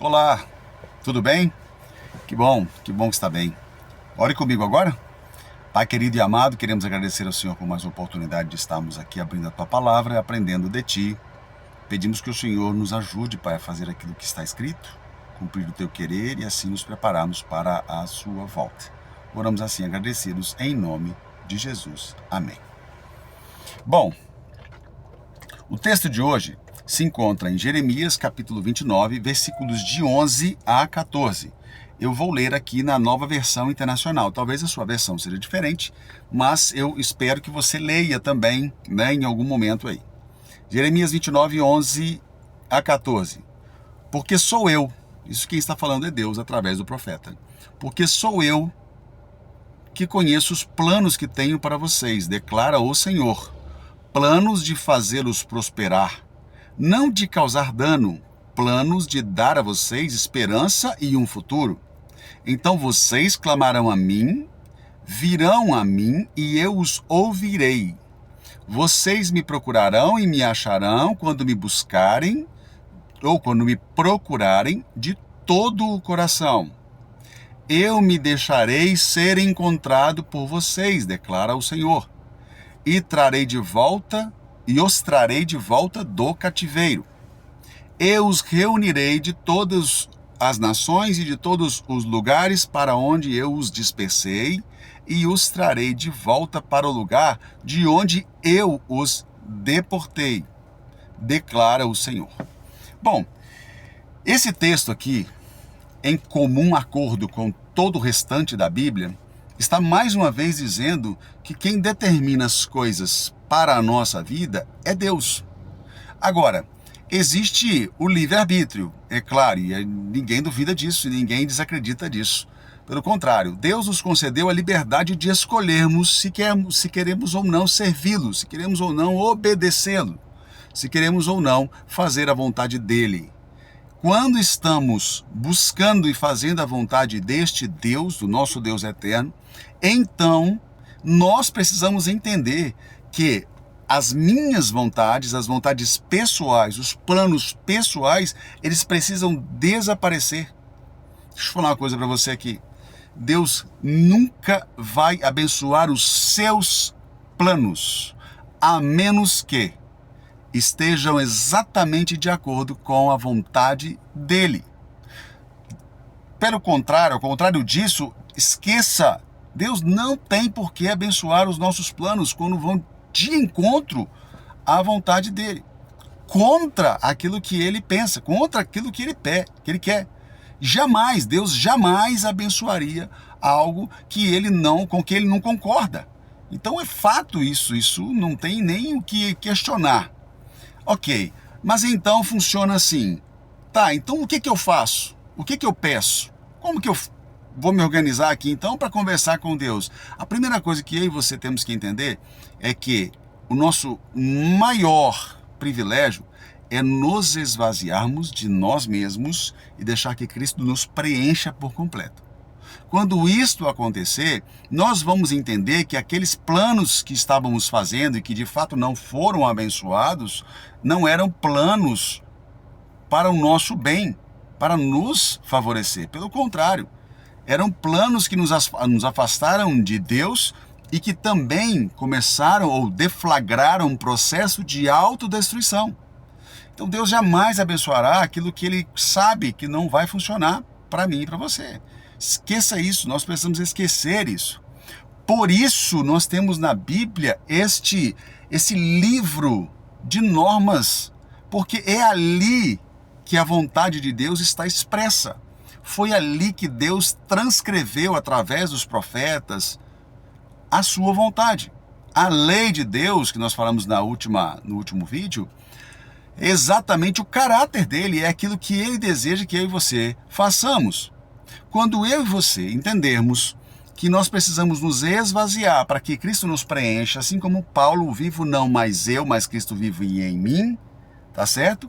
Olá, tudo bem? Que bom que está bem. Ore comigo agora. Pai querido e amado, queremos agradecer ao Senhor por mais uma oportunidade de estarmos aqui abrindo a Tua Palavra e aprendendo de Ti. Pedimos que o Senhor nos ajude, Pai, a fazer aquilo que está escrito, cumprir o Teu querer e assim nos prepararmos para a Sua volta. Oramos assim agradecidos em nome de Jesus. Amém. Bom, o texto de hoje se encontra em Jeremias capítulo 29, versículos de 11 a 14. Eu vou ler aqui na Nova Versão Internacional. Talvez a sua versão seja diferente, mas eu espero que você leia também, em algum momento aí. Jeremias 29, 11 a 14. Porque sou eu, isso quem está falando é Deus através do profeta. Porque sou eu que conheço os planos que tenho para vocês, declara o Senhor. Planos de fazê-los prosperar, não de causar dano, planos de dar a vocês esperança e um futuro. Então vocês clamarão a mim, virão a mim e eu os ouvirei. Vocês me procurarão e me acharão quando me buscarem, ou quando me procurarem de todo o coração. Eu me deixarei ser encontrado por vocês, declara o Senhor, e os trarei de volta do cativeiro. Eu os reunirei de todas as nações e de todos os lugares para onde eu os dispersei, e os trarei de volta para o lugar de onde eu os deportei, declara o Senhor. Bom, esse texto aqui, em comum acordo com todo o restante da Bíblia, está mais uma vez dizendo que quem determina as coisas para a nossa vida é Deus. Agora, existe o livre-arbítrio, é claro, e ninguém duvida disso, e ninguém desacredita disso. Pelo contrário, Deus nos concedeu a liberdade de escolhermos se queremos ou não servi-lo, se queremos ou não obedecê-lo, se queremos ou não fazer a vontade dele. Quando estamos buscando e fazendo a vontade deste Deus, do nosso Deus eterno, então nós precisamos entender que as minhas vontades, as vontades pessoais, os planos pessoais, eles precisam desaparecer. Deixa eu falar uma coisa para você aqui. Deus nunca vai abençoar os seus planos, a menos que estejam exatamente de acordo com a vontade dele. Pelo contrário, ao contrário disso, esqueça. Deus não tem por que abençoar os nossos planos quando vão de encontro à vontade dele, contra aquilo que ele pensa, contra aquilo que ele quer. Jamais, Deus jamais abençoaria algo com que ele não concorda. Então é fato isso não tem nem o que questionar. Ok, mas então funciona assim. Tá, então o que eu faço? O que eu peço? Como que eu vou me organizar aqui então para conversar com Deus? A primeira coisa que eu e você temos que entender é que o nosso maior privilégio é nos esvaziarmos de nós mesmos e deixar que Cristo nos preencha por completo. Quando isto acontecer, nós vamos entender que aqueles planos que estávamos fazendo e que de fato não foram abençoados, não eram planos para o nosso bem, para nos favorecer. Pelo contrário, eram planos que nos afastaram de Deus e que também começaram ou deflagraram um processo de autodestruição. Então Deus jamais abençoará aquilo que Ele sabe que não vai funcionar para mim e para você. Esqueça isso, nós precisamos esquecer isso. Por isso nós temos na Bíblia esse livro de normas, porque é ali que a vontade de Deus está expressa. Foi ali que Deus transcreveu através dos profetas a sua vontade. A lei de Deus, que nós falamos no último vídeo, é exatamente o caráter dele, é aquilo que ele deseja que eu e você façamos. Quando eu e você entendermos que nós precisamos nos esvaziar para que Cristo nos preencha, assim como Paulo, vivo não mais eu, mas Cristo vive em mim, tá certo?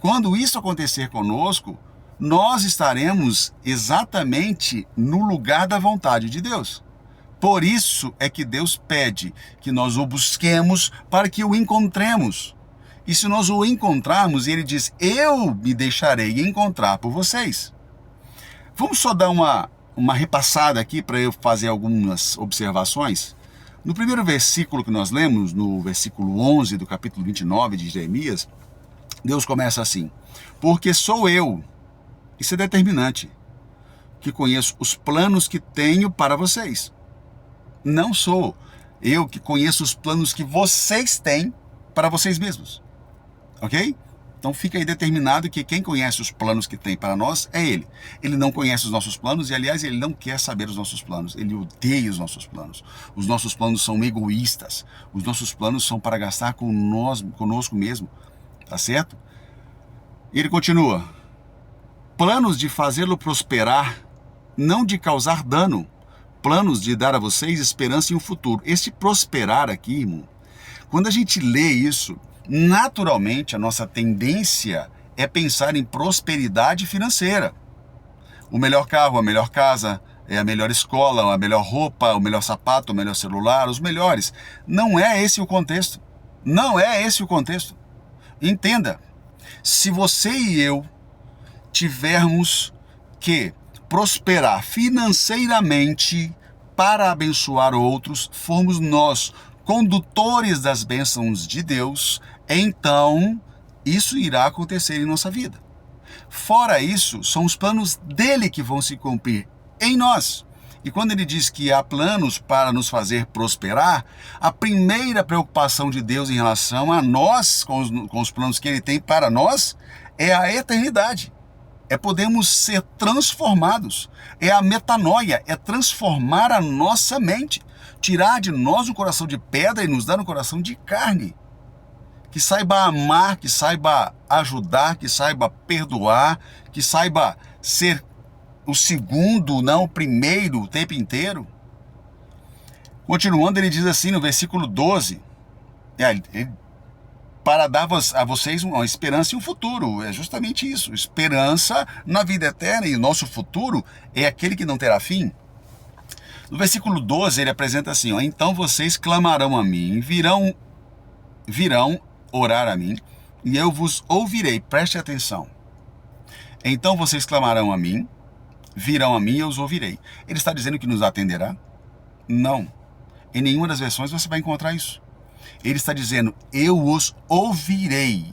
Quando isso acontecer conosco, nós estaremos exatamente no lugar da vontade de Deus. Por isso é que Deus pede que nós o busquemos para que o encontremos. E se nós o encontrarmos, ele diz, eu me deixarei encontrar por vocês. Vamos só dar uma repassada aqui para eu fazer algumas observações. No primeiro versículo que nós lemos, no versículo 11 do capítulo 29 de Jeremias, Deus começa assim, porque sou eu, isso é determinante, que conheço os planos que tenho para vocês. Não sou eu que conheço os planos que vocês têm para vocês mesmos. Ok? Então fica aí determinado que quem conhece os planos que tem para nós é Ele. Ele não conhece os nossos planos e, aliás, Ele não quer saber os nossos planos. Ele odeia os nossos planos. Os nossos planos são egoístas. Os nossos planos são para gastar conosco mesmo. Tá certo? E ele continua. Planos de fazê-lo prosperar, não de causar dano. Planos de dar a vocês esperança em um futuro. Esse prosperar aqui, irmão, quando a gente lê isso, naturalmente a nossa tendência é pensar em prosperidade financeira. O melhor carro, a melhor casa, a melhor escola, a melhor roupa, o melhor sapato, o melhor celular, os melhores. Não é esse o contexto. Não é esse o contexto. Entenda, se você e eu tivermos que prosperar financeiramente para abençoar outros, formos nós condutores das bênçãos de Deus, então isso irá acontecer em nossa vida. Fora isso, são os planos dele que vão se cumprir em nós. E quando ele diz que há planos para nos fazer prosperar, a primeira preocupação de Deus em relação a nós, com os planos que ele tem para nós, é a eternidade. É podermos ser transformados. É a metanoia, é transformar a nossa mente. Tirar de nós um coração de pedra e nos dar um coração de carne. Que saiba amar, que saiba ajudar, que saiba perdoar, que saiba ser o segundo, não o primeiro, o tempo inteiro. Continuando, ele diz assim no versículo 12, para dar a vocês uma esperança e um futuro. É justamente isso, esperança na vida eterna, e o nosso futuro é aquele que não terá fim. No versículo 12, ele apresenta assim, então vocês clamarão a mim, virão orar a mim, e eu vos ouvirei. Preste atenção. Então vocês clamarão a mim, virão a mim e eu os ouvirei. Ele está dizendo que nos atenderá? Não. Em nenhuma das versões você vai encontrar isso. Ele está dizendo, eu os ouvirei.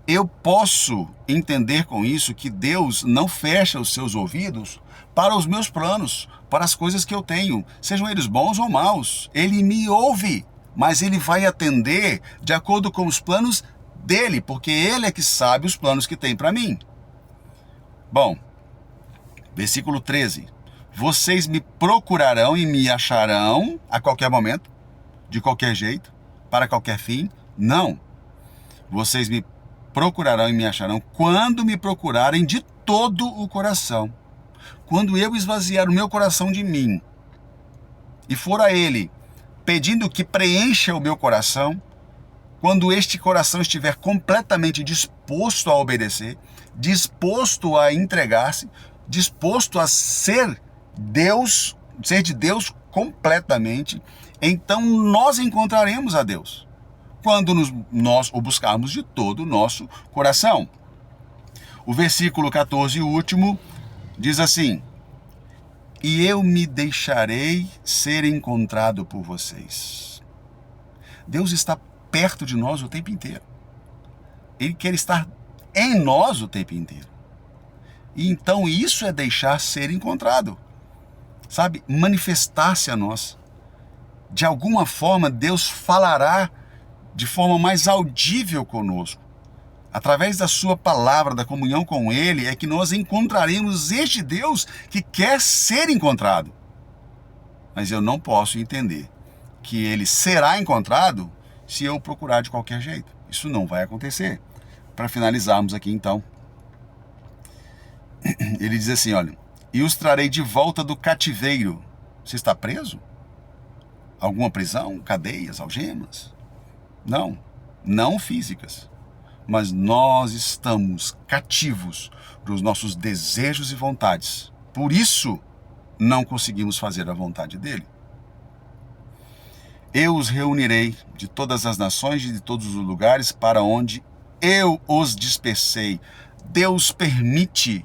Eu posso entender com isso que Deus não fecha os seus ouvidos para os meus planos, para as coisas que eu tenho, sejam eles bons ou maus. Ele me ouve, mas ele vai atender de acordo com os planos dele, porque ele é que sabe os planos que tem para mim. Bom, versículo 13. Vocês me procurarão e me acharão a qualquer momento, de qualquer jeito, para qualquer fim? Não. Vocês me procurarão e me acharão quando me procurarem de todo o coração. Quando eu esvaziar o meu coração de mim e for a ele pedindo que preencha o meu coração, quando este coração estiver completamente disposto a obedecer, disposto a entregar-se, disposto a ser Deus, ser de Deus completamente, então nós encontraremos a Deus, quando nós o buscarmos de todo o nosso coração. O versículo 14, o último, diz assim, e eu me deixarei ser encontrado por vocês. Deus está perto de nós o tempo inteiro. Ele quer estar em nós o tempo inteiro. E então isso é deixar ser encontrado. Sabe? Manifestar-se a nós. De alguma forma, Deus falará de forma mais audível conosco. Através da sua palavra, da comunhão com Ele, é que nós encontraremos este Deus que quer ser encontrado. Mas eu não posso entender que Ele será encontrado se eu procurar de qualquer jeito. Isso não vai acontecer. Para finalizarmos aqui então, ele diz assim, olha, e os trarei de volta do cativeiro. Você está preso? Alguma prisão? Cadeias? Algemas? Não, não físicas. Mas nós estamos cativos dos nossos desejos e vontades. Por isso, não conseguimos fazer a vontade dele. eu os reunirei de todas as nações e de todos os lugares para onde eu os dispersei. Deus permite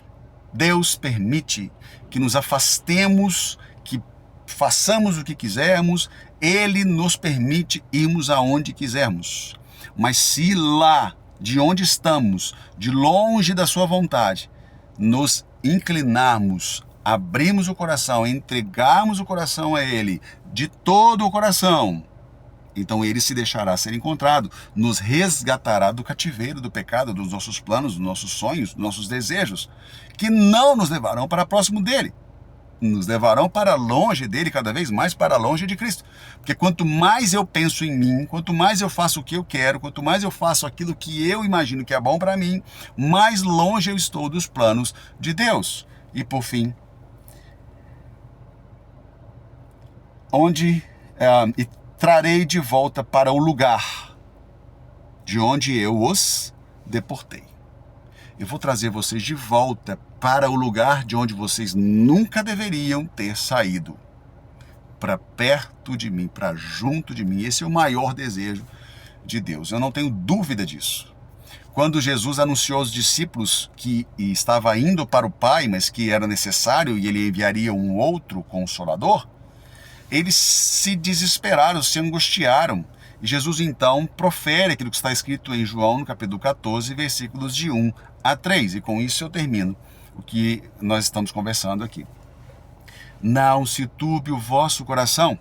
que nos afastemos, que façamos o que quisermos, Ele nos permite irmos aonde quisermos. Mas se lá, de onde estamos, de longe da sua vontade, nos inclinarmos, abrirmos o coração, entregarmos o coração a Ele, de todo o coração, então Ele se deixará ser encontrado, nos resgatará do cativeiro, do pecado, dos nossos planos, dos nossos sonhos, dos nossos desejos, que não nos levarão para próximo dEle, nos levarão para longe dEle, cada vez mais para longe de Cristo. Porque quanto mais eu penso em mim, quanto mais eu faço o que eu quero, quanto mais eu faço aquilo que eu imagino que é bom para mim, mais longe eu estou dos planos de Deus. E por fim, trarei de volta para o lugar de onde eu os deportei. Eu vou trazer vocês de volta para o lugar de onde vocês nunca deveriam ter saído. Para perto de mim, para junto de mim. Esse é o maior desejo de Deus. Eu não tenho dúvida disso. Quando Jesus anunciou aos discípulos que estava indo para o Pai, mas que era necessário e Ele enviaria um outro Consolador, eles se desesperaram, se angustiaram. E Jesus então profere aquilo que está escrito em João, no capítulo 14, versículos de 1 a 3. E com isso eu termino o que nós estamos conversando aqui. Não se turbe o vosso coração.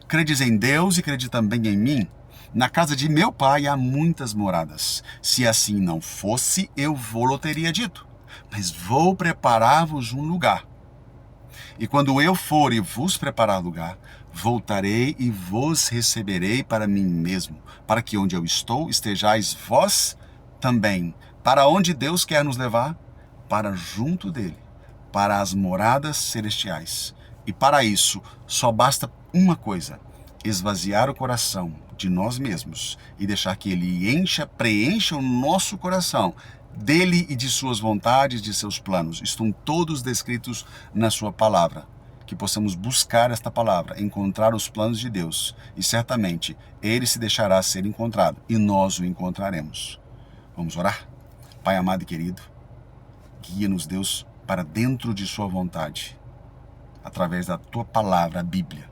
Credes em Deus e crede também em mim. Na casa de meu Pai há muitas moradas. Se assim não fosse, eu vou-lo teria dito. Mas vou preparar-vos um lugar. E quando eu for e vos preparar lugar, voltarei e vos receberei para mim mesmo, para que onde eu estou estejais vós também. Para onde Deus quer nos levar? Para junto dele, para as moradas celestiais. E para isso, só basta uma coisa: esvaziar o coração de nós mesmos e deixar que ele preencha o nosso coração dele e de suas vontades, de seus planos. Estão todos descritos na sua palavra. Que possamos buscar esta palavra, encontrar os planos de Deus. E certamente Ele se deixará ser encontrado e nós o encontraremos. Vamos orar? Pai amado e querido, guia-nos, Deus, para dentro de sua vontade, através da tua palavra, a Bíblia.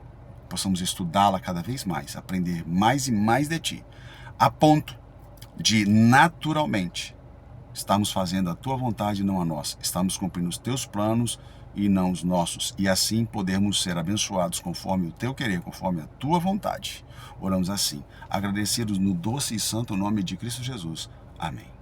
Possamos estudá-la cada vez mais, aprender mais e mais de ti, a ponto de naturalmente estamos fazendo a tua vontade e não a nossa. Estamos cumprindo os teus planos e não os nossos. E assim podermos ser abençoados conforme o teu querer, conforme a tua vontade. Oramos assim, agradecidos no doce e santo nome de Cristo Jesus. Amém.